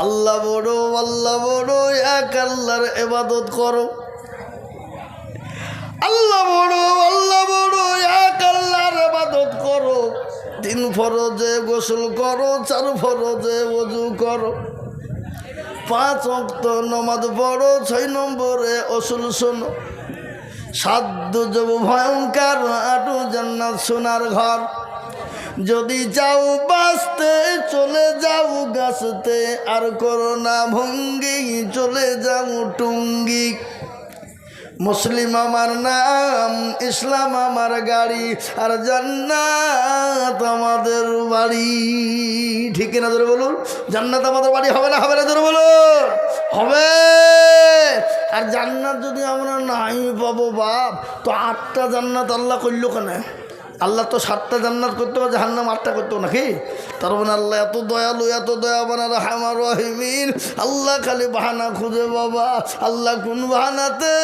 আল্লাহ বড় এক আল্লাহর ইবাদত করো। আল্লাহ বড় এক আল্লাহর ইবাদত করো। 3 ফরজে গোসল করো, 4 ফরজে ওযু করো, 5 ওয়াক্ত নামাজ পড়ো, 6 নম্বরে উসুল শোনো। 7 যাব ভয়ঙ্কর, 8 জান্নাত সোনার ঘর। যদি যাও বাঁচতে চলে যাও গাছতে, আর করো না ভঙ্গি চলে যাও টুঙ্গি। মুসলিম আমার নাম, ইসলাম আমার গাড়ি, আর জান্নাত আমাদের বাড়ি। ঠিক না জোরে বলুন? জান্নাত আমাদের বাড়ি হবে না? হবে না? জোরে বলুন। হবে। আর জান্নাত যদি আমরা নাই পাবো বাপ, তো 8টা জান্নাত আল্লাহ করলো কেন? আল্লাহ তো 7টা জান্নাত করতে হবে, জাহান্নাম 8টা করতে হবে নাকি? তার মানে আল্লাহ এত দয়ালু, এত দয়াবান রাহমান রহিমিন। আল্লাহ খালি বাহানা খুঁজে বাবা। আল্লাহ কোন বাহানাতে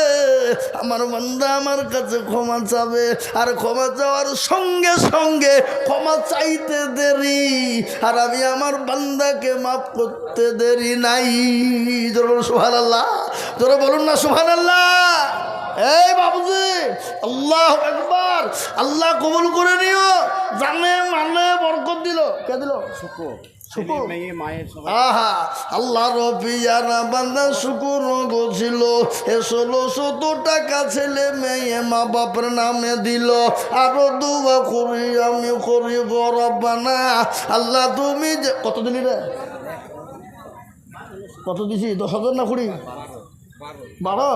আমার বান্দা আমার কাছে ক্ষমা চাবে, আর ক্ষমা চাওয়ার সঙ্গে সঙ্গে ক্ষমা চাইতে দেরি, আর আমি আমার বান্দাকে মাফ করতে দেরি নাই। জোরে বলুন সুবহানাল্লাহ। জোরে বলুন না সুবহানাল্লাহ। এই বাবুজি, আল্লাহু আকবার। আল্লাহ কবুল করে নিও। জানে মানে বরকত দিল। কে দিল? শুকুর। আহা, আল্লাহ রবিয়ারা বান্দা শুকুর গছিল। 1600 টাকা ছেলে মেয়ে মা বাপের নামে দিল। আরো দুয়া করি আমি করি রব্বানা। আল্লাহ তুমি যে কত দিলি রে? কত দিছি? 10,000 না 20? 12?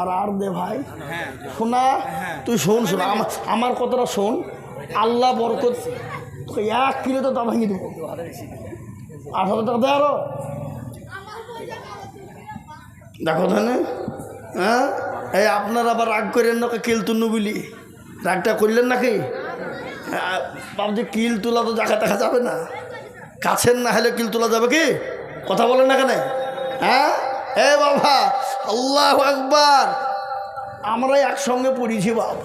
আর দে ভাই শোনা, তুই শোন আমার কথাটা শোন। আল্লাহ বরকত 1 কিলো তো তা ভাঙি দেবো। 8,000 টাকা দেয় আরো। দেখো তাহলে, হ্যাঁ এই আপনার আবার রাগ করেন না, কিল তুলনু বলি রাগটা করলেন নাকি? ভাবছি কিল তোলা তো দেখা যাবে না, কাছের না হলে কিল তোলা যাবে কি? কথা বলেন না কেন? হ্যাঁ এ বাবা, আল্লাহু আকবার। আমরা একসঙ্গে পড়েছি বাপ,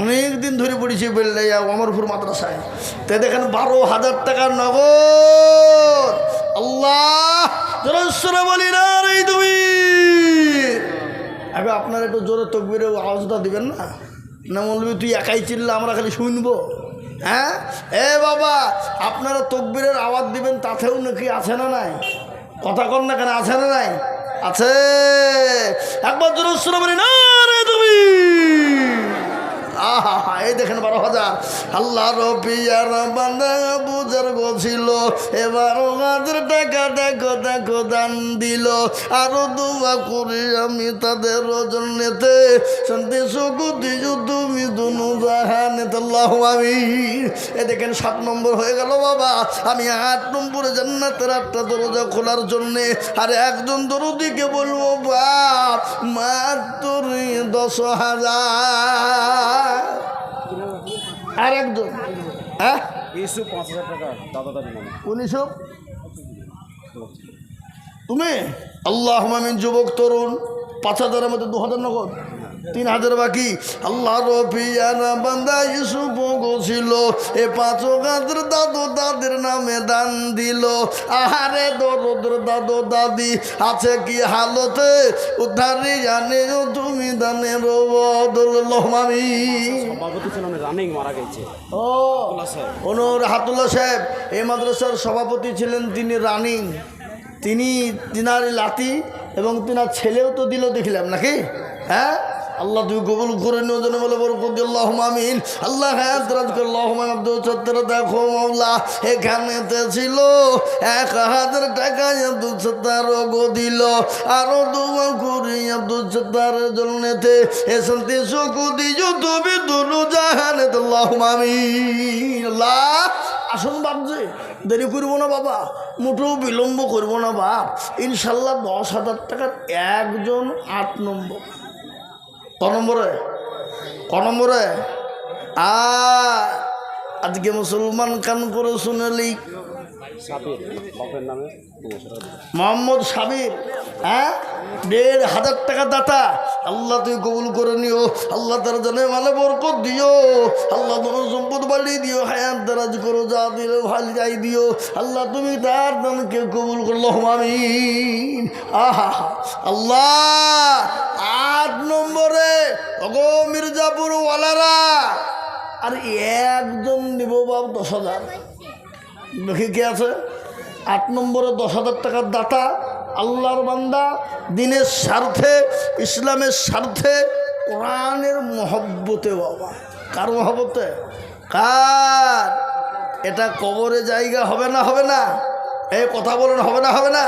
অনেক দিন ধরে পড়েছি বেল্লাইয়া অমরপুর মাদ্রাসায়। তে দেখেন 12,000 টাকার নগদ। আল্লাহ জোরে বলি না রে তুমি। আগে আপনারা একটু জোরে তকবীরের আওয়াজটা দিবেন না? না বলবি তুই একাই চিল্লা আমরা খালি শুনবো? হ্যাঁ এ বাবা, আপনারা তকবীরের আওয়াজ দিবেন, তাতেও নাকি আছে না নাই? কথা কর না কেন? আছে না নাই? আছে। একবার জোরে বলি না রে তুমি। আহা, এই দেখেন 12,000। আল্লাহ রবিয়ার বান্দা বুঝার গছিল, 12,000 টাকা দেখো দান দিল। আরো দুয়া করি আমি তাদের জন্যতে, শান্তি সুখ দিও তুমি দুনু জাহানেতে। আল্লাহু আমিন। এ দেখেন 7 নম্বর হয়ে গেল বাবা। আমি 8 নম্বরে জান্নাতের 8টা দরজা খোলার জন্যে আর একজন দরদিকে বলবো বাপ মাত্র 10,000। আর একজন হ্যাঁ 5,000 টাকা দাদা দাদি নামে 1900। তুমি আল্লাহ আমিন। যুবক তরুণ 5,000-এর মধ্যে 2,000 নগদ, 3,000 বাকি। আল্লাহ রবিয়ানা বান্দা ইউসুফ গছিল, 5,000 দাদু দাদির নামে দান দিল। আহারে দরদের দাদু দাদি আছে কি হালতে, উদ্ধারে জানে তুমি দানের বদল। সভাপতি ছিলেন রানিং মারা গেছে। হাতুল্লাহ সাহেব এই মাদ্রাসার সভাপতি ছিলেন। তিনি রানিং, তিনার লাতি এবং তিনার ছেলেও তো দিল দেখলাম নাকি? হ্যাঁ আল্লাহ তুই কবুল করে নিও জন্য বলে বরকত দি। আল্লাহুম্মা আমিন। আল্লাহ হায়াত দারাজ করে। আল্লাহুম্মা আব্দুল সত্তর। দেখো মাওলা এখানেতে ছিল 1,000 টাকা আব্দুল সত্তার গো দিল। আরো দোয়া করি আব্দুল সত্তারের জন্যতে, এ শান্তি সুখ দিও তুমি দুনু জাহানেতে। আল্লাহুম্মা আমিন। আল্লাহ আসুন বাপজি, দেরি করবো না বাবা, মোটেও বিলম্ব করবো না বাপ। ইনশাল্লাহ 10,000 টাকার একজন 8 নম্বর। ক নম্বরে আজকে মুসলমান কান করে শুনেলি সাবির বাপের নামে 200 টাকা। মোহাম্মদ সাবির, হ্যাঁ, 1,500 টাকা দাতা। আল্লাহ তুই কবুল করে নিও, আল্লাহ তার জানে মানে বরকত দিও, আল্লাহ তোমার সম্পদ বাড়িয়ে দিও, হায়াত দারাজ করো, যা দিলে ভালো যাই দিও, আল্লাহ তুমি তার দানকে কবুল করলো, আমিন। আহা আল্লাহ। 8 নম্বরে ওগো মির্জাপুর ওয়ালারা, আর একজন নিব বাবু 10,000। দেখি কে আছে? 8 নম্বরে 10,000 টাকার দাতা, আল্লাহর বান্দা, দিনের স্বার্থে, ইসলামের স্বার্থে, কোরআনের মহব্বতে। বাবা কার মহব্বতে? কার? এটা কবরে জায়গা হবে না? হবে না? এই কথা বলেন, হবে না? হবে না?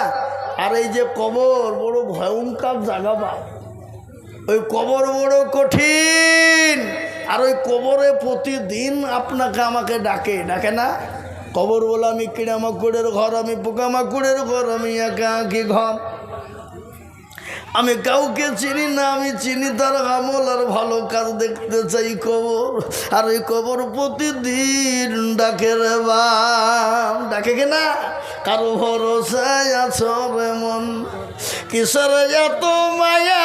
আর এই যে কবর বড় ভয়ঙ্কর জায়গা, বা ওই কবর বড় কঠিন, আর ওই কবরে প্রতিদিন আপনাকে আমাকে ডাকে, ডাকে না? কবর বলে আমি কিড়ামাকুড়ের ঘর, আমি পোকামাকুড়ের ঘর, আমি একা একি ঘর, আমি কাউকে চিনি না, আমি চিনি তার আমল আর ভালো কাজ দেখতে চাই কবর। আর ওই কবর প্রতিদিন ডাকে রে বাপ, ডাকে কিনা? কারো ভরসায় আছো রে মন, কিসের এত মায়া,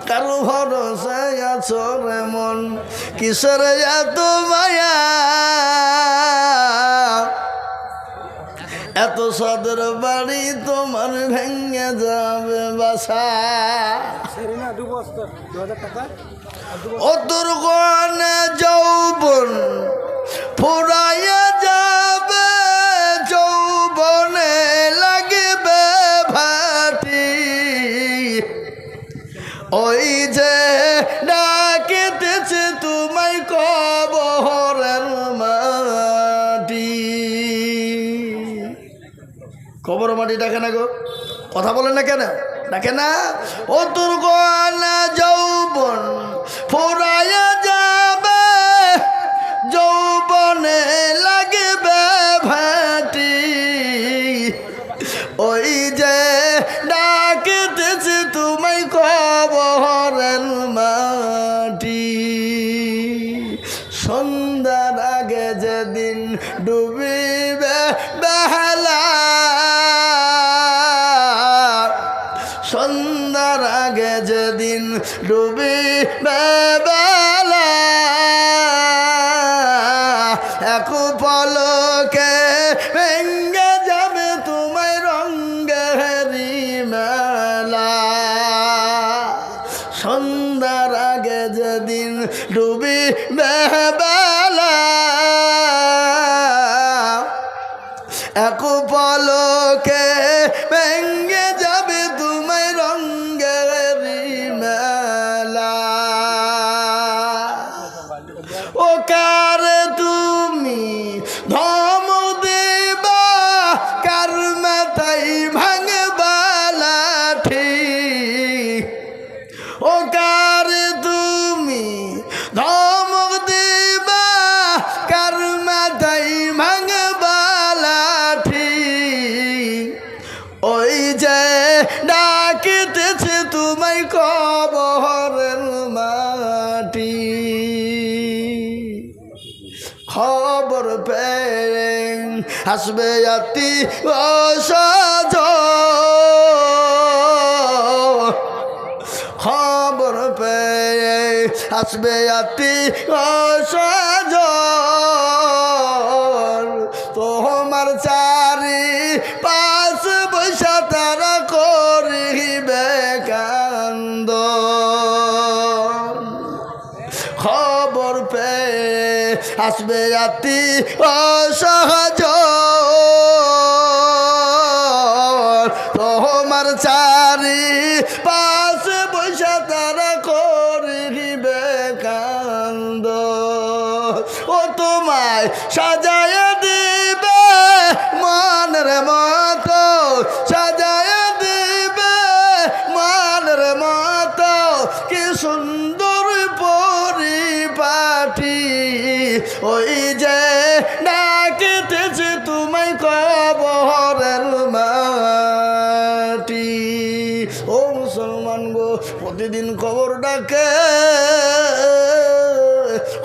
কারো ভরসায় আছো রে মন, কিসের এত মায়া, এত সাদের বাড়ি তোমার ভেঙে যাবে বাসা, ও তোর গনে যৌবন ফুরাইয়া যাবে, যৌবনে লাগবে ভাটি, ওই যে ডাকিতেছে তোমায় কবরের মাটি। কবর মাটি ডাকে না গো? কথা বলেন না কেন? ডাকে না? ও তোর গনা যৌবন ফুরাইয়া যাবে, যৌবনে লাগবে ভাটি, ওই যে ডাকিতেছে তোমায় কবরের মাটি। সন্ধ্যার আগে যেদিন ডুবিবে বেলা, সন্ধ্যার আগে যেদিন ডুবিবে বেলা, এক পলকে ভেঙে যাবে তোমায় রঙ্গেরি মেলা, সন্ধ্যার আগে যেদিন ডুবিবে বেলা, এক পলকে ভেঙে যাবে তোমায় রঙ্গেরি মেলা। ও কারে তুমি ধম দেবা, কার মাথায় ভাঙবা লাঠি, ও কারে তুমি ধমক দেবা, কার মাথায় ভাঙবা লাঠি, ওই যে ডাকিতেছে তোমায় কবরের মাটি। খবর পেয়ে আসবে আতি অসজ, খবর পেয়ে আসবে আতি অসজ, তোমার চারি পাশ বৈশা তারা করিবে কান্দ। খবর পেয়ে আসবে আতি অসহজ, তোমার চারি পাশ বৈশা তারা করিবে কান্দ। ও তোমায় সাজায় দিবে মনের মতো, সাজায় দিবে মনের মতো, কি সুন্দর পরিপাটি, ওই যে ডাকিতেছে তোমায় কবরের মাটি। ও মুসলমান গো, প্রতিদিন কবর ডাকে,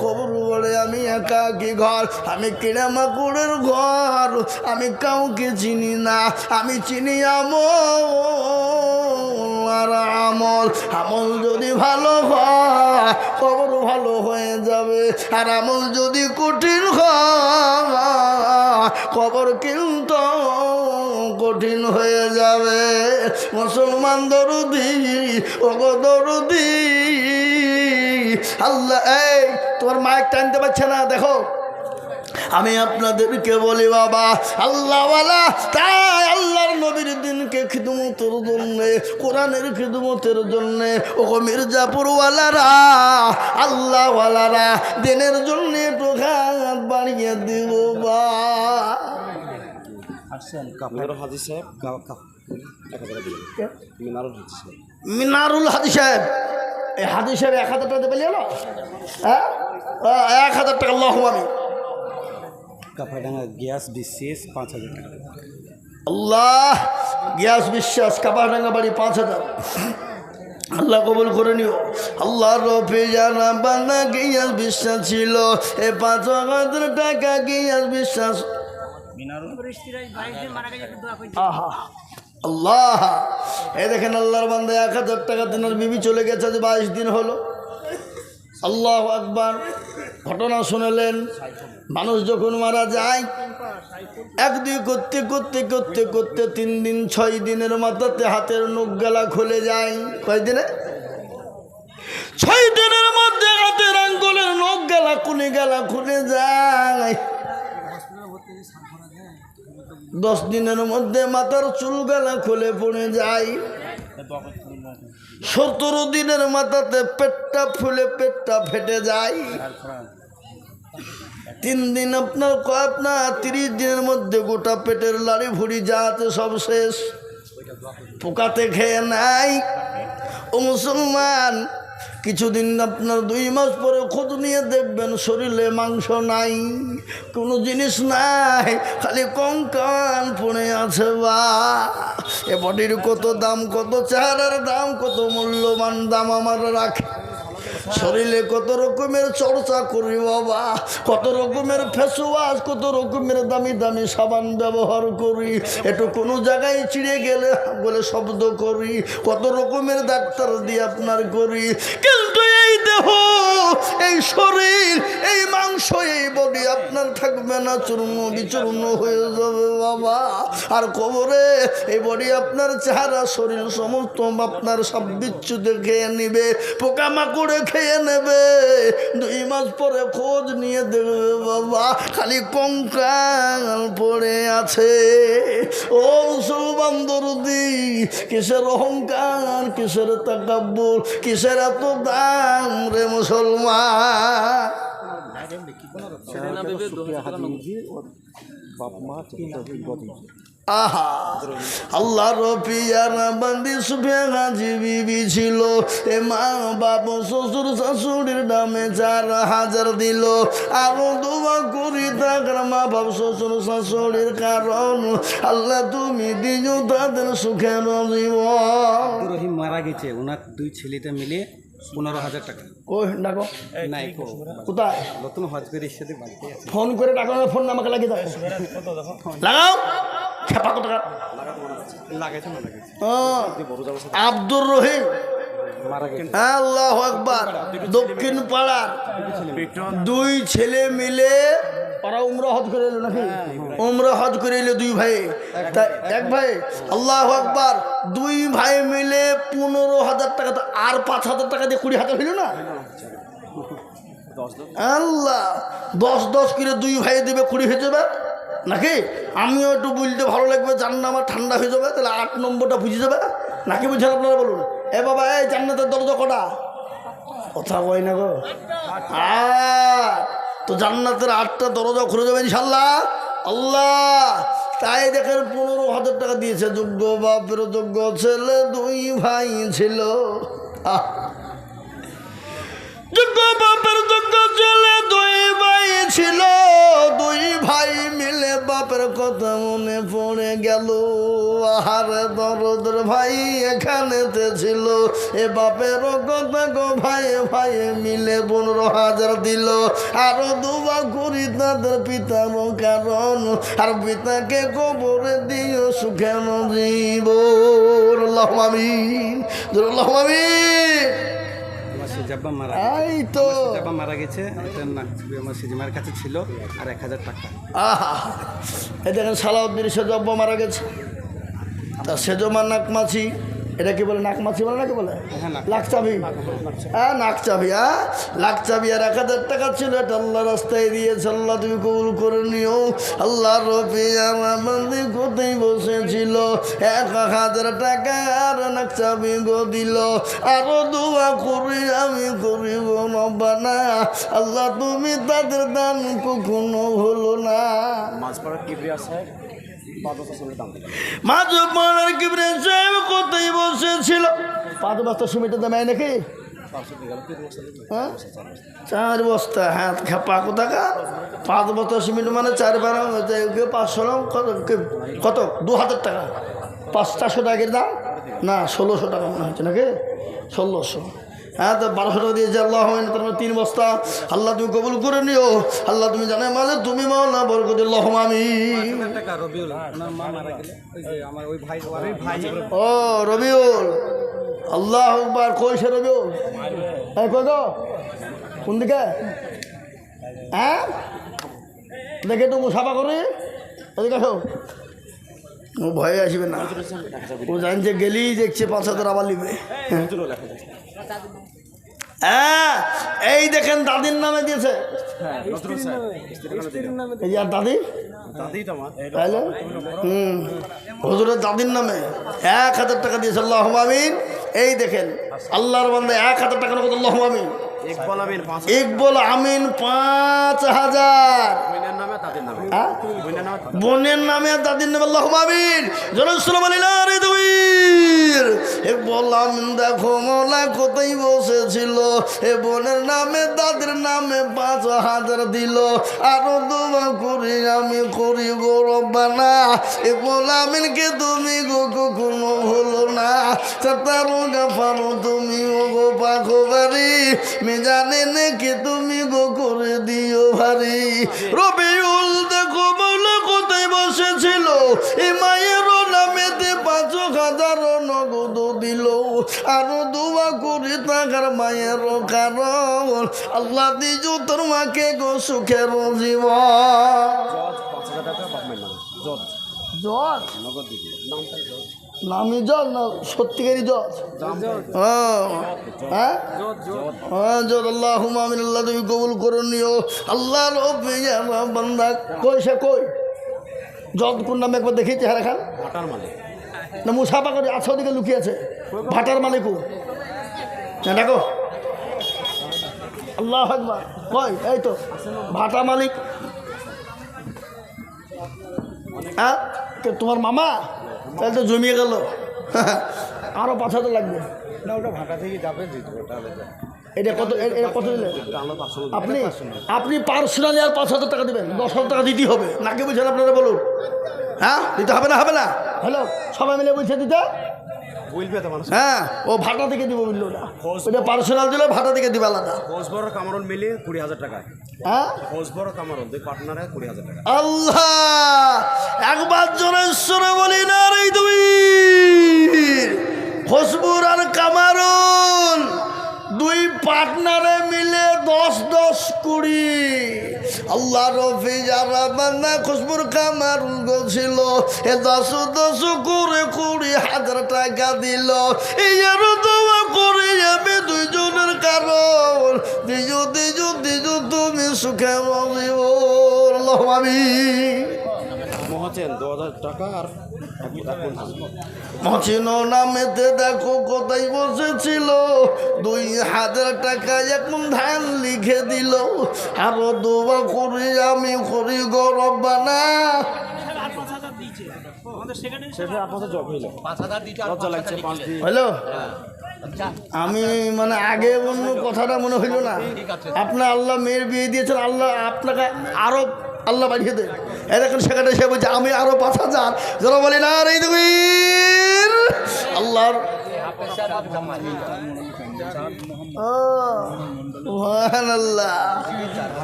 কবর বলে আমি একা কি কি ঘর? আমি কিরামাকুড়ের ঘর। আমি কাউকে চিনি না, আমি চিনি আমল। আমল আমল যদি ভালো হয় কবর ভালো হয়ে যাবে, আর আমল যদি কঠিন হয় কবর কিন্তু কঠিন হয়ে যাবে। মুসলমান দরদি, ওগো দরদি, আল্লাহ এই তোমার মাইক টানতে পারছে না, দেখো আমি আপনাদেরকে বলি বাবা আল্লাহওয়ালা, তাই আল্লাহর নবীর দিনকে খিদমতের জন্যে, কোরআনের খিদমতের জন্যে ওগো মির্জাপুরওয়ালারা, আল্লাহওয়ালারা দিনের জন্যে একটু হাত বাড়িয়ে দিব বা। মিনারুল হাজি সাহেব 1000 দিলেন। মিনারুল হাজি সাহেব, মিনারুল হাজি সাহেব, এই হাজি সাহেব 1000 টাকা দেবে না? হ্যাঁ 1000 টাকা আল্লাহ আমি কাপাডাঙ্গা গ্যাস বিশেষ 5000 টাকা। আল্লাহ গ্যাস বিশ্বাস কাপাডাঙ্গা বাড়ি 5000, আল্লাহ কবুল করে নিও। আল্লাহ রফি জানা বান্দা গ্যাস বিশ্বাস ছিল, এ 5000 টাকা গ্যাস বিশ্বাস। আহা আল্লাহ, এই দেখেন আল্লাহর বান্দা 1000 টাকা দিনের বিবি চলে গেছে, আজ 22 দিন হলো। আল্লাহ আকবার। ঘটনা শুনলেন, মানুষ যখন মারা যায় 1-2 করতে করতে করতে করতে 3 দিন 6 দিনের মাথাতে হাতের নখ গলা খুলে যায়। কয় দিনে? 6 দিনের মধ্যে হাতের আঙ্গুলের নখ গলা খুলে যায়। 10 দিনের মধ্যে মাথার চুল গলা খুলে পড়ে যায়। 17 দিনের মাথাতে পেটটা ফুলে পেটটা ফেটে যায়। 3 দিন আপনার 30 দিনের মধ্যে গোটা পেটের লাড়ি ভুড়ি যা আছে সব শেষ, পোকাতে খেয়ে নাই। ও মুসলমান, কিছুদিন আপনার 2 মাস পরে খোঁজ নিয়ে দেখবেন শরীরে মাংস নাই, কোনো জিনিস নাই, খালি কঙ্কাল পড়ে আছে। বা এ বডির কত দাম, কত চেহারার দাম, কত মূল্যবান দাম আমার রাখে। শরীরে কত রকমের চর্চা করি বাবা, কত রকমের ফেস ওয়াশ, কত রকমের দামি দামি সাবান ব্যবহার করি, একটু কোনো জায়গায় চিড়ে গেলে বলে শব্দ করি, কত রকমের ডাক্তার দিয়ে আপনার করি, কিন্তু এই দেহ, এই শরীর, এই মাংস, এই বডি আপনার থাকবে না, চূর্ণ বিচূর্ণ হয়ে যাবে বাবা। আর কবরে এই বডি আপনার চেহারা শরীর সমস্ত আপনার সব বিচ্ছুতে খেয়ে নিবে, পোকামাকড়ে খেয়ে নেবে। 2 মাস পরে খোঁজ নিয়ে দেবে বাবা, খালি কঙ্কাল পড়ে আছে। ও মুসলমান দরদি, কিসের অহংকার, কিসের তাকাব্বুর, কিসের এত দাম রে মুসলমান? আহা আল্লাহ রফিয়ানা বান্দি সুফিয়া গাজী বিবি ছিল, এ মা বাপ শ্বশুর শাশুড়ির নামে 4000 দিল। আরো দোয়া করি তার মা বাপ শ্বশুর শাশুড়ির, কারণ আল্লাহ তুমি দিও তাদের সুখের জীবন। রহিম মারা গেছে, ওনার 2 ছেলেটা মিলে 15000 টাকা। কই ডাকো নাই কোথায়? নতুন হজ করে এসে বাড়িতে আছে। ফোন করে ডাকো, ফোন আমাকে লাগিয়ে দাও, লাগাও খেপা কত টাকা লাগাইছে না লাগাইছে। আব্দুর রহিম মারা গেছে। আল্লাহু আকবার। দক্ষিণ পাড়ার 2 ছেলে মিলে ওরা উমরা হজ করে এলো নাকি? উমরা হজ করে এলো 2 ভাই, এক ভাই। আল্লাহু আকবার। 2 ভাই মিলে 15000 টাকা, তো আর 5000 টাকা দিয়ে 20000 হইল না? আল্লাহ 10 করে 2 ভাই দেবে, 20 হয়ে যাবে নাকি? আমিও একটু বুঝতে ভালো লাগবে, জান্নাত আমার ঠান্ডা হয়ে যাবে, তাহলে 8 নম্বরটা বুঝে যাবে নাকি? বুঝছেন আপনারা বলুন? এ বাবা, এই জান্নাতের দরজা কটা? কথা বই না গো। তো জান্নাতের 8টা দরজা খুলে যাবে ইনশাল্লাহ। আল্লাহ তাই দেখেন 15000 টাকা দিয়েছে। যোগ্য বাপের যোগ্য ছেলে 2 ভাই ছিল। যোগ্য বাপের যোগ্য ছেলে 2 ভাই ছিল। 2 ভাই মিলে বাপের কথা মনে পড়ে মরে গেল। আহারে দরদের ভাই এখানেতে ছিল, এ বাপের কথা গো ভাই ভাই মিলে 15,000 দিল। আরো দুবা করি তাদের পিতার কারণ, আর পিতাকে কবরে দিও সুখেন জীবন। আল্লাহুম্মা আমিন, আল্লাহুম্মা আমিন। আমার সিজাব্বা মারা এই তো সিজাব্বা মারা গেছে, এটা নাকছবি আমার সিজিমার কাছে ছিল, আর 1000 টাকা। আহা, এই দেখেন সালাউদ্দিন সেজব্বা মারা গেছে। তা সেজমা নাকমাছি, এটা কি বলে? নাকমাছি বলে নাকি বলে? লাকচাবি, হ্যাঁ নাকচাবি, হ্যাঁ লাকচাবি। আর 1000 টাকা ছিল, এটা আল্লাহ রাস্তায় দিয়েছে। আল্লাহ তুমি কবুল করে নিও। আল্লাহ রবি আমার বান্দি কোথায় বসেছিল, 1000 টাকা আর নাকচাবি গো দিল। আরো দোয়া করি আমি করিব রব্বানা, আল্লাহ তুমি তাদের দান কখনো হলো না। মাঝপাড়া কিবরিয়া সাহেব 5 বছর সঙ্গে দাম দিলেন। মাঝে পড়ার কিবরিয়া সাহেব কোথায় বসেছিল? 5 বস্তা সিমেন্টের দাম নাকি? 4 বস্তা, হ্যাঁ খেপা কোথাকা। 5 বস্তা সিমেন্ট মানে 4 500 কত? 2000 টাকা। 500 টাকার দাম না, 1600 টাকা মনে হচ্ছে নাকি? 1600, হ্যাঁ। তো 1200 টাকা দিয়েছে আল্লাহ, তার 3 বস্তা। আল্লাহ তুমি কবুল করে নিও। আল্লাহ তুমি জানে মানে তুমি মাওলা বরকতুল্লাহ আমিন। 1000 টাকা রবিউল, ওনার মা মারা গেলে ওই যে আমার ওই ভাই ও রবিউল, আল্লাহ আকবার। কই সে রবিউল? হ্যাঁ কই গো? কোন দিকে? হ্যাঁ দেখে তো মুসাফা করে ওদিকে আসো। ও ভয়ে আসবে না, ও জানছে গেলেই দেখছে 5,000 আবার লিবে। হ্যাঁ এই দেখেন দাদির নামে দিয়েছে। এই যে আর দাদি, তাহলে হুজুরের দাদির নামে 1000 টাকা দিয়েছে। আল্লাহুম্মা আমিন। এই দেখেন আল্লাহর বান্দা 1000 টাকা নগদ। আল্লাহুম্মা আমিন। ইকবাল আমিন 5000। হ্যাঁ? বোনের নামে আর দাদির নামে। আল্লাহুম্মা আমিন। জনসলাম আলাইহি রিদওয়ীর ইকবাল আমিন দেখো মোলা কোথায় বসেছিল, এ বোনের নামে দাদির নামে 5000 দিল। আরো দোয়া করি আমি করি গো রব্বানা, ইকবাল আমিনকে তুমি গো কখনো হলো না। সাতারো গাফারো তুমি ও গো পাখবারি, জানে নাকি তুমি গো করে দিও ভারী। রবিউল দেখো মৌলা কোথায় বসেছিল, এ মায়ের নামেতে 5,000 নগদ দিল। আরো দোয়া করি তাকার মায়ের কারণ, আল্লাহ দিজু তোর মাকে গো সুখের জীবন। 5,000 টাকা বাপমের নাম জজ জজ নগদ দিদি, নামটা জজ, নামি জজ না সত্যিকারই জজ? হ্যাঁ হ্যাঁ জজ। আল্লাহুম্মা আমিন। আল্লাহ তুমি কবুল করে নিও। আল্লাহ বান্দা কই সে কই? জজ কোন নামে একবার দেখি চেহারা খান। ভাটার মালিক না মুসাফা করে আছে, ওদিকে লুকিয়েছে। ভাটার মালিকু না দেখো। আল্লাহ আকবার। কই? এই তো ভাটা মালিক। হ্যাঁ তোমার মামা? তাহলে তো জমিয়ে গেল। আরো 5,000 লাগবে। না, ওটা ভাটা থেকে যাবে এটা কত? এটা কত দিলে আপনি? আপনি পার্সোনালি আর 5,000 টাকা দেবেন। 10,000 টাকা দিতেই হবে। নাকি বুঝছেন আপনারা বলুন? হ্যাঁ দিতে হবে না? হবে না? হ্যালো সবাই মিলে বুঝছে দিতে? বলবে তো মানুষ। হ্যাঁ ও ভাটা থেকে দিব বললো ওটা। ওটা পার্সোনাল দিলে ভাটা থেকে দিবে আলাদা। হোসবর কামারুল মিলিয়ে 20,000 টাকা। হ্যাঁ হোসবর কামারুল দুই পার্টনারে 20,000 টাকা। আল্লাহ একবার জোরেশ্বরে বলি না রে তুই। খুশবুর আর কামারুল 2 পার্টনারে মিলে 10-10 20। আল্লাহ রফি যারা বান্দা খুশবুর কামারুল গছিল, এ 10 করে 20,000 টাকা দিল। এই আর দোয়া করে আমি 2 জনের কারণ, দিজু তুমি সুখে মজিব। আল্লাহুম্মা আমিন। মহাচেন 2,000 টাকা আর মচিনো নামেতে দেখো কোথায় বসেছিল, 2,000 টাকা এখন ধান লিখে দিল। আরো দোয়া করি আমি করি গো রব্বানা। হ্যালো আমি মানে আগে অন্য কথাটা মনে হইল না। আপনার আল্লাহ মেয়ের বিয়ে দিয়েছেন, আল্লাহ আপনাকে আরো আল্লাহ বাড়িয়ে দেন। এরকম সেখানে সে বলছে আমি আরো 5,000, যারা বলি না রে তুমির আল্লাহর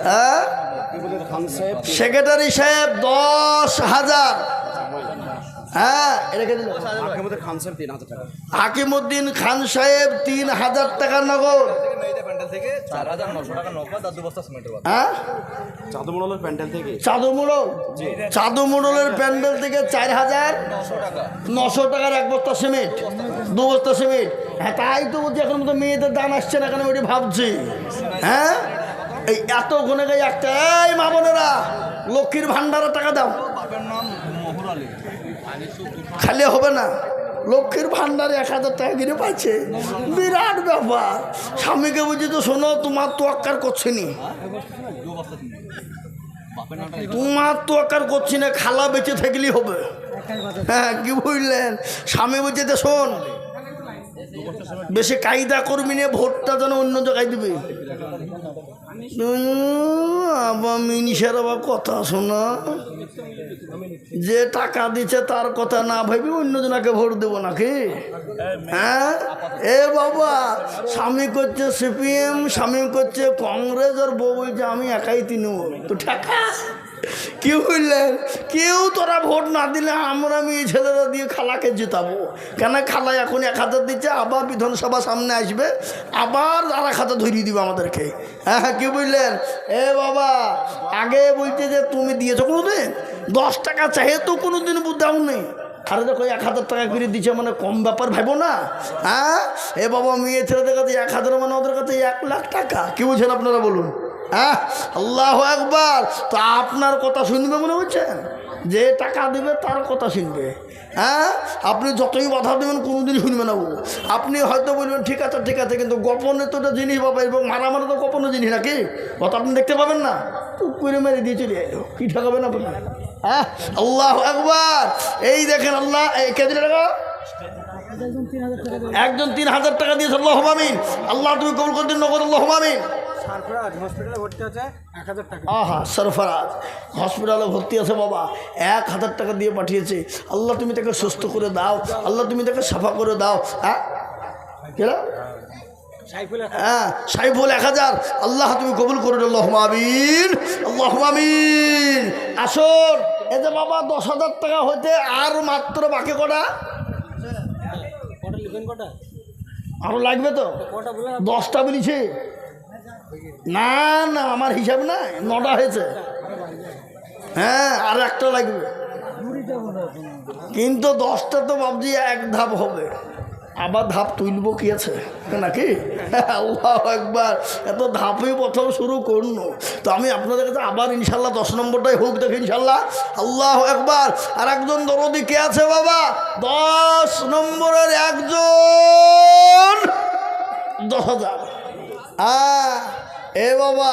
হ্যাঁ খান সাহেব সেক্রেটারি সাহেব 10,000, হ্যাঁ এটাকে দিল। হাকিমুদ্দিন খান সাহেব 3,000 টাকা। হাকিমুদ্দিন খান সাহেব 3,000 টাকা নগদ। হ্যাঁ চাঁদমোড়লের প্যান্ডেল থেকে চাঁদমোড়লের প্যান্ডেল থেকে 4,900 টাকার 1 বস্তা সিমেন্ট, 2 বস্তা সিমেন্ট। হ্যাঁ তাই তো বলছি, এখন তো মেয়েদের দান আসছে না, কেন ওইটি ভাবছি। হ্যাঁ এই এত গুনে গাই একটা, এই মা বোনেরা লক্ষ্মীর ভান্ডারের টাকা দাও, খালি হবে না। লক্ষ্মীর ভান্ডারে 1,000 টাকা কিনে পাচ্ছে, বিরাট ব্যাপার। স্বামীকে বুঝি তো শোনো, তোমার তো আক্কার করছে নি, তোমার তো আক্কার করছি না, খালা বেঁচে থাকলেই হবে। হ্যাঁ কি বুঝলেন? স্বামী বলছে তো শোন, বেশি কায়দা করবি না, ভোটটা যেন অন্য জায়গায় দিবি। আবার মিনিষের আবার কথা শোনা, যে টাকা দিচ্ছে তার কথা না ভাবি অন্যজনকে ভোট দেবো নাকি? হ্যাঁ এ বাবা, স্বামী করছে সিপিএম, স্বামী করছে কংগ্রেস, আর বউ বলছে আমি একাই তৃণমূল। তো টাকা কি বুঝলেন? কেউ তোরা ভোট না দিলে আমরা মেয়ে ছেলেরা দিয়ে খালাকে জেতাবো। কেন খালা এখন 1,000 দিচ্ছে, আবার বিধানসভা সামনে আসবে, আবার 1,000 ধরিয়ে দিবে আমাদেরকে। হ্যাঁ কি বুঝলেন? এ বাবা, আগে বলছে যে তুমি দিয়েছো কোনোদিন 10 টাকা চাহে তো কোনোদিন দাও নেই, আর দেখো 1,000 টাকা করে দিচ্ছে, মানে কম ব্যাপার ভাবো না। হ্যাঁ এ বাবা, মেয়ে ছেলেদের কাছে 1,000 মানে ওদের কাছে 1,00,000 টাকা। কি বুঝছেন আপনারা বলুন? হ্যাঁ আল্লাহু আকবার। তো আপনার কথা শুনবে মনে হচ্ছেন? যে টাকা দেবে তার কথা শুনবে। হ্যাঁ আপনি যতই বাধা দেবেন কোনোদিন শুনবে না। আপনি হয়তো বলবেন ঠিক আছে ঠিক আছে, কিন্তু গোপনে তো একটা জিনিস পাবে, এবং মারামারি তো গোপনে জিনিস নাকি, কথা আপনি দেখতে পাবেন না, টুক করে মেরে দিয়ে চলে এলো, কী ঠকাবেন আপনি? হ্যাঁ আল্লাহু আকবার। এই দেখেন আল্লাহ কে দিলে টাকা, একজন 3,000 টাকা দিয়েছে। আল্লাহুম্মা আমিন। আল্লাহ তুমি কবুল করে দিন, নগদ আল্লাহুম্মা আমিন। হসপিটালে ভর্তি আছে 1,000 টাকা। আহা সরফরাজ হসপিটালে ভর্তি আছে বাবা, 1,000 টাকা দিয়ে পাঠিয়েছে। আল্লাহ তুমি তাকে সুস্থ করে দাও, আল্লাহ তুমি তাকে সাফা করে দাও। হ্যাঁ কেনা হ্যাঁ সাইফুল 1,000, আল্লাহ তুমি কবুল করে দাও। আল্লাহুম্মা আমিন, আল্লাহুম্মা আমিন। আসুন এই যে বাবা 10,000 টাকা হইতে আর মাত্র বাকি কটা, আরো লাগবে তো? 10টা বলেছি না, না আমার হিসাব নাই, 9টা হয়েছে। হ্যাঁ আর একটা লাগবে, কিন্তু 10টা তো ভাবছি 1 ধাপ হবে, আবার ধাপ তুলবো কি আছে নাকি? আল্লাহু আকবার। এত ধাপই প্রথম শুরু করল, তো আমি আপনাদের কাছে আবার ইনশাল্লাহ 10 নম্বরটাই হোক, দেখি ইনশাল্লাহ। আল্লাহু আকবার। আর একজন দরদি কে আছে বাবা? 10 নম্বরের একজন 10,000। এ বাবা,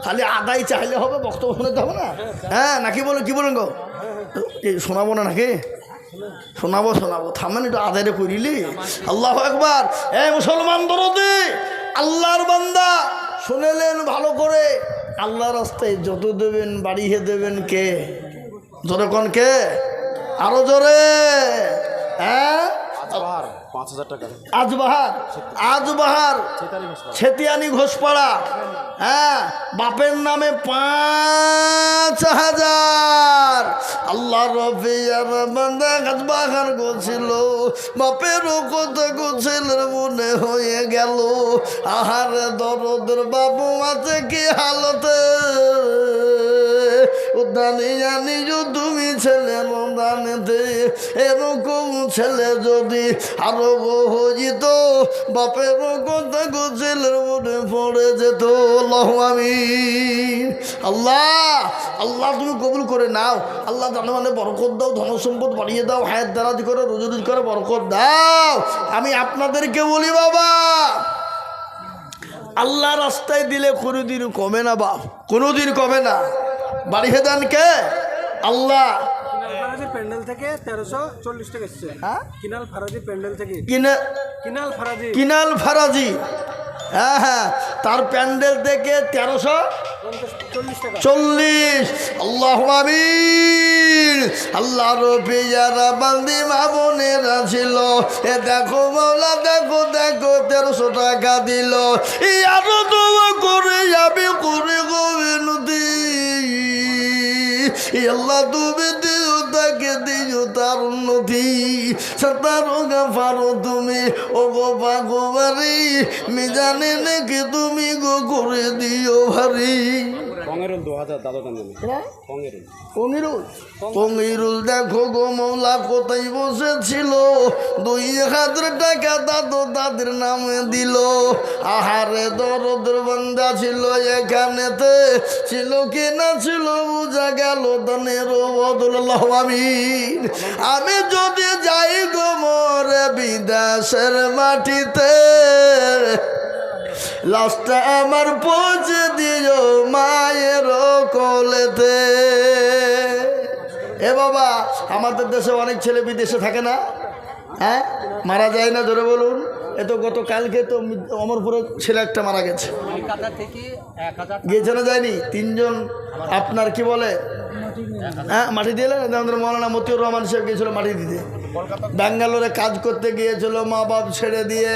খালি আদায় চাইলে হবে, বক্তব্য শোনাতে হবে না? হ্যাঁ নাকি বলো, কি বলেন গো? শোনাবো না নাকি? শোনাবো শোনাবো, থামেন একটু আদায় করিলি। আল্লাহু আকবার। এই মুসলমান দরদি, আল্লাহর বান্দা শুনেলেন ভালো করে, আল্লাহর রাস্তায় যত দেবেন বাড়িয়ে দেবেন কে? জোরে কোন কে? আরো জোরে। হ্যাঁ 5,000 টাকা। আজবাহার ছেতিয়ানি ঘোষপাড়া। হ্যাঁ বাপের নামে 5,000। আল্লাহ রফিয়ার বান্দা আজবাহার গোছিল, বাপেরও কথা গোছেলের মনে হয়ে গেল। আহার দরদের বাবু আছে কি হালতে, উদ্যানে জানি তুমি ছেলে মন্দানেতে, এরকম ছেলে যদি আরো হইত, বাপের কথা গোছেলের মনে পড়ে যেত। আল্লাহু আমিন। আল্লাহ আল্লাহ তুমি কবুল করে নাও। আল্লাহ জানে মানে বরকত দাও, ধন সম্পদ বাড়িয়ে দাও, হায়াত দারাজ করে, রোজগার করে বরকত দাও। আমি আপনাদেরকে বলি বাবা, আল্লাহ রাস্তায় দিলে কোনোদিন কমে না বাপ, কোনোদিন কমে না। বাড়িয়ে দেন কে? আল্লাহ। প্যান্ডেল থেকে 1340 টাকা এসছে। হ্যাঁ কিনাল ফারাজি প্যান্ডেল থেকে, কিনাল ফারাজি। হ্যাঁ হ্যাঁ, তার প্যান্ডেল থেকে 1340 40। আল্লাহ আমিন। আল্লাহর পেয়ারা বান্দি মা বোনেরা ছিল, এ দেখো মাওলা দেখো দেখো 1300 টাকা দিল। আরো দোয়া করে যাবে করে গো বিনতি, আল্লাহ তুমি দিও তাকে দিও তার উন্নতি। সাতারো গাফারো তুমি ও গো পাগোবারি, মিজানে নাকি তুমি গো করে দিও ভারী। পঙ্গেরুল 2000 দাদুটার নামে পঙ্গেরুল। পঙ্গিরুল দেখো গো মৌলা কোথায় বসেছিল, 2000 টাকা দাদু তাদের নামে দিল। আহারে দরদের বান্দা ছিল এখানেতে, ছিল কি না ছিল বুঝা গেল দানের বদল। আমিন। আমি যদি যাই গো মরে বিদেশের মাটিতে, লাশটা আমার পৌঁছে দিও মায়ের কোলেতে। এ বাবা, আমাদের দেশে অনেক ছেলে বিদেশে থাকে না, হ্যাঁ, মারা যায় না, ধরে বলুন। এ তো গত কালকে তো অমরপুরে ছেলে একটা মারা গেছে, গিয়েছে না যায়নি? 3 জন আপনার কি বলে, হ্যাঁ, মাটি দিলেন। আমাদের মৌলানা মতিউর রহমান সাহেব গিয়েছিল মাটি দিতে, ব্যাঙ্গালোরে কাজ করতে গিয়েছিল, মা বাপ ছেড়ে দিয়ে,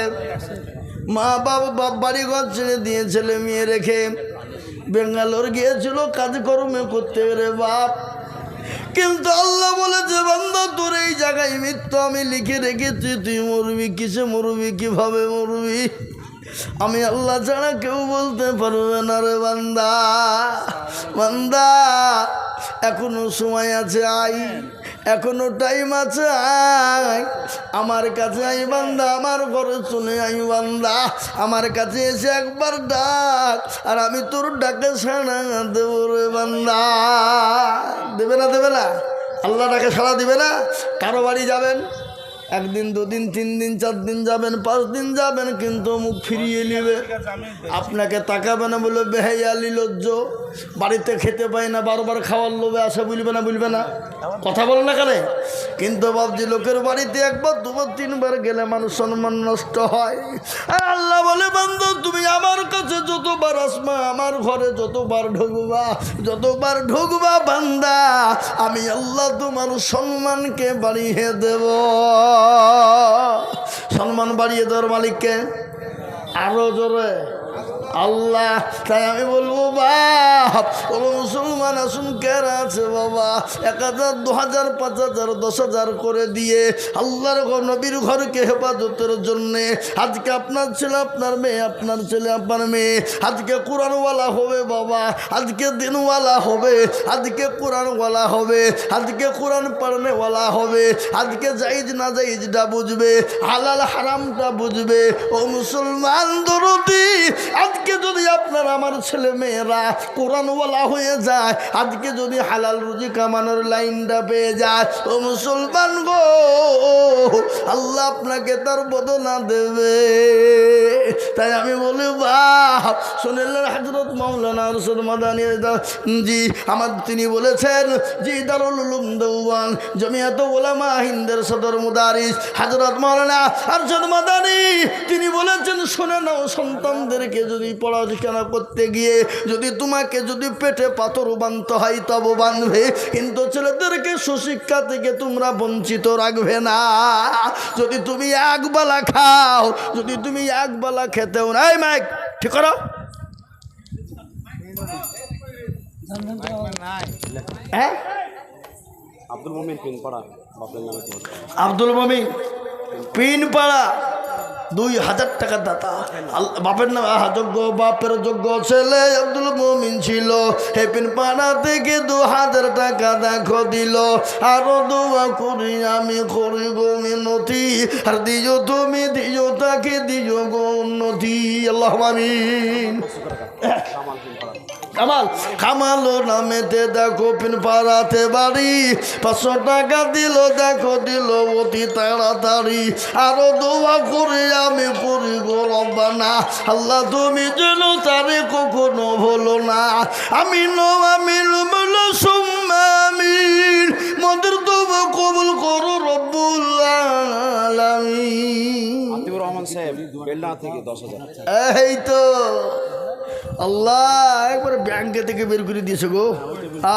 মা বাপ বাড়িঘর ছেড়ে দিয়ে ছেলে মেয়ে রেখে বেঙ্গালোর গিয়েছিল কাজকর্মে করতে রে বাপ। কিন্তু আল্লাহ বলেছে বান্দা তোর এই জায়গায় মৃত্যু আমি লিখে রেখেছি, তুই মরবি কিসে মরবি কিভাবে মরবি আমি আল্লাহ ছাড়া কেউ বলতে পারবে না রে বান্দা। বান্দা এখনো সময় আছে, আয় এখনো টাইম আছে, আয় আমার কাছে আই বান্দা, আমার ঘরে শুনে আই বান্দা, আমার কাছে এসে একবার ডাক, আর আমি তোর ডাকে সাড়া দেব রে বান্দা। দেবে না দেবে না? আল্লাহ ডাকে সাড়া দিবে না? কারো বাড়ি যাবেন, 1 দিন 2 দিন 3 দিন 4 দিন যাবেন, 5 দিন যাবেন, কিন্তু মুখ ফিরিয়ে নেবে, আপনাকে তাকাবে না, বলে বেহাইয়া লিলজ্জ, বাড়িতে খেতে পায় না, বারবার খাওয়ার লোভে আসে, বলবে না কথা বল না কেন? কিন্তু বাবজি লোকের বাড়িতে 1 বার 2 বার 3 বার গেলে মানুষ সম্মান নষ্ট হয়। আর আল্লাহ বলে বান্দা তুমি আমার কাছে যতবার আসমা, আমার ঘরে যতবার ঢুকবা বান্দা, আমি আল্লাহ তোমার সম্মানকে বাড়িয়ে দেব। সম্মান বাড়িয়ে দেওয়ার মালিককে আরো জোরে আল্লাহ। তাই আমি বলবো বাপ ও মুসলমান আসুন, কেরা আছে বাবা 1000 2000 5000 10,000 করে দিয়ে আল্লাহর নবীর ঘরকে হেফাজতের জন্যে আজকে আপনার ছেলে আপনার মেয়ে, আপনার ছেলে আপনার মেয়ে আজকে কোরআনওয়ালা হবে বাবা, আজকে দিনওয়ালা হবে, আজকে কোরআনওয়ালা হবে, আজকে কোরআন পড়নেওয়ালা হবে, আজকে জায়েজ না জায়েজটা বুঝবে, হালাল হারামটা বুঝবে। ও মুসলমান দরদি, আজকে যদি আপনার আমার ছেলে মেয়েরা কোরআনওয়ালা হয়ে যায়, আজকে যদি হালাল রুজি কামানোর লাইনটা পেয়ে যায়, ও মুসলমান গো, আল্লাহ আপনাকে তার বদলা দেবে। তাই আমি বলি বাপ শুনলেন হযরত মাওলানা আরশাদ মাদানী জি আমার তিনি বলেছেন, জি দারুল উলুম দেওবান জমিয়াত উলামা হিন্দের সদর মুদারিস হযরত মাওলানা আরশাদ মাদানী তিনি বলেছেন, শুনে নাও সন্তানদেরকে যদি পড়াশোনা করতে গিয়ে যদি তোমাকে যদি পেটে পাথর বাঁধতে হয় তব বাঁধবে, কিন্তু ছেলেদেরকে সুশিক্ষা থেকে তোমরা বঞ্চিত রাখবে না। যদি তুমি একবেলা খাও, যদি তুমি একবেলা খেতেও না, এই মাইক ঠিক করো, হ্যাঁ আব্দুল মুমিন পিনপাড়া বাপের নামে তোমার আব্দুল মুমিন পিনপাড়া 2000 টাকার দাতা, বাপের নাম যোগ্য, বাপের যোগ্য ছেলে আব্দুল মুমিন ছিল। হে পিনপাড়া থেকে 2000 টাকা দেখো দিল। আরো দোয়া করি আমি করি গো মিনতি, আর দিও তুমি দিও তাকে দিও গো উন্নতি। আল্লাহ আমিন। কামাল কামালো নামেতে দেখো পিনপাড়াতে বাড়ি, 500 টাকা দিল দেখো দিল অতি তাড়াতাড়ি। আরো দোয়া করে আমি করি গো রব্বানা, আল্লাহ তুমি যেন তারে কখনো ভুলো না। আমিন আমিন বলো সুম্মা আমিন, মোদের দোয়া কবুল করো রব্বুল আলামিন। আতিউর রহমান সাহেব বেলনা থেকে 10,000। এই তো আল্লাহ একবারে ব্যাংকে থেকে বের করে দিয়েছে গো।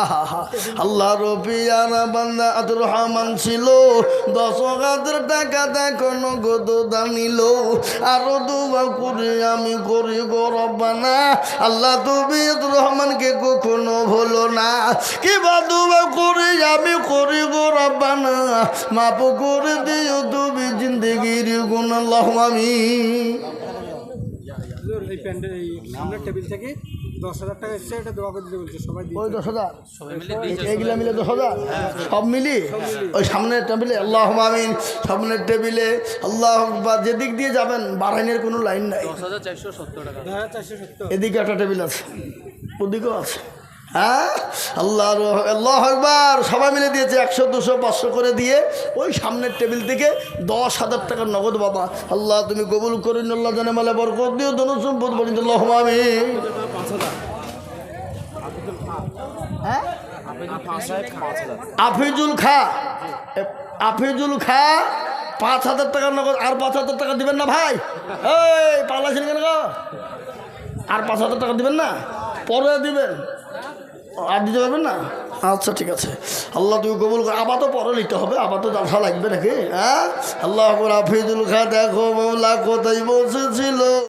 আহা হা আল্লাহ রবিয়ানা বান্দা আব্দুর রহমান ছিল 10,000 টাকা দেখো নগদ দানিল আরো দুয়া করে আমি করি গো রব্বানা আল্লাহ তুমি আব্দুর রহমানকে কখনো ভুলো না কিবা দুয়া করে আমি করি গো রব্বানা মাফ করে দিও তুমি জিন্দেগির গুণ আল্লাহুম্মা আমিন। এই প্যান্ডেল এই সামনের টেবিল থেকে 10,000 টাকা এসছে, এটা দোয়া করে দিতে বলছে সবাই। ওই 10,000 এইগুলা মিলে 10,000 সব মিলি ওই সামনের টেবিলে আল্লাহুম্মা আমিন। সামনের টেবিলে আল্লাহ আকবার, যেদিক দিয়ে যাবেন বারাইনের কোনো লাইন নাই। 10,470 টাকা। 10,470। এদিকে একটা টেবিল আছে, ওদিকেও আছে। হ্যাঁ আল্লাহ আকবার, সবাই মিলে দিয়েছে 100 200 500 করে দিয়ে ওই সামনের টেবিল থেকে 10,000 টাকার নগদ। বাবা আল্লাহ তুমি কবুল করেন, আল্লাহ জানে মালে বরকত দিও, ধন সম্পদ বলেন আল্লাহুম্মা আমিন। হ্যাঁ আফিজুল খা 5,000 টাকার নগদ। আর 5,000 টাকা দিবেন না ভাই? এই পালাইছেন কেন গো? আর 5,000 টাকা দিবেন না? পরে দিবেন, আর দিতে পারবেন না? আচ্ছা ঠিক আছে, আল্লাহ তুমি কবুল করো। আবার তো পরে নিতে হবে, আবার তো জালসা লাগবে নাকি? হ্যাঁ আল্লাহ আফিজুল খা দেখো মৌলা কোথায় বসেছিল।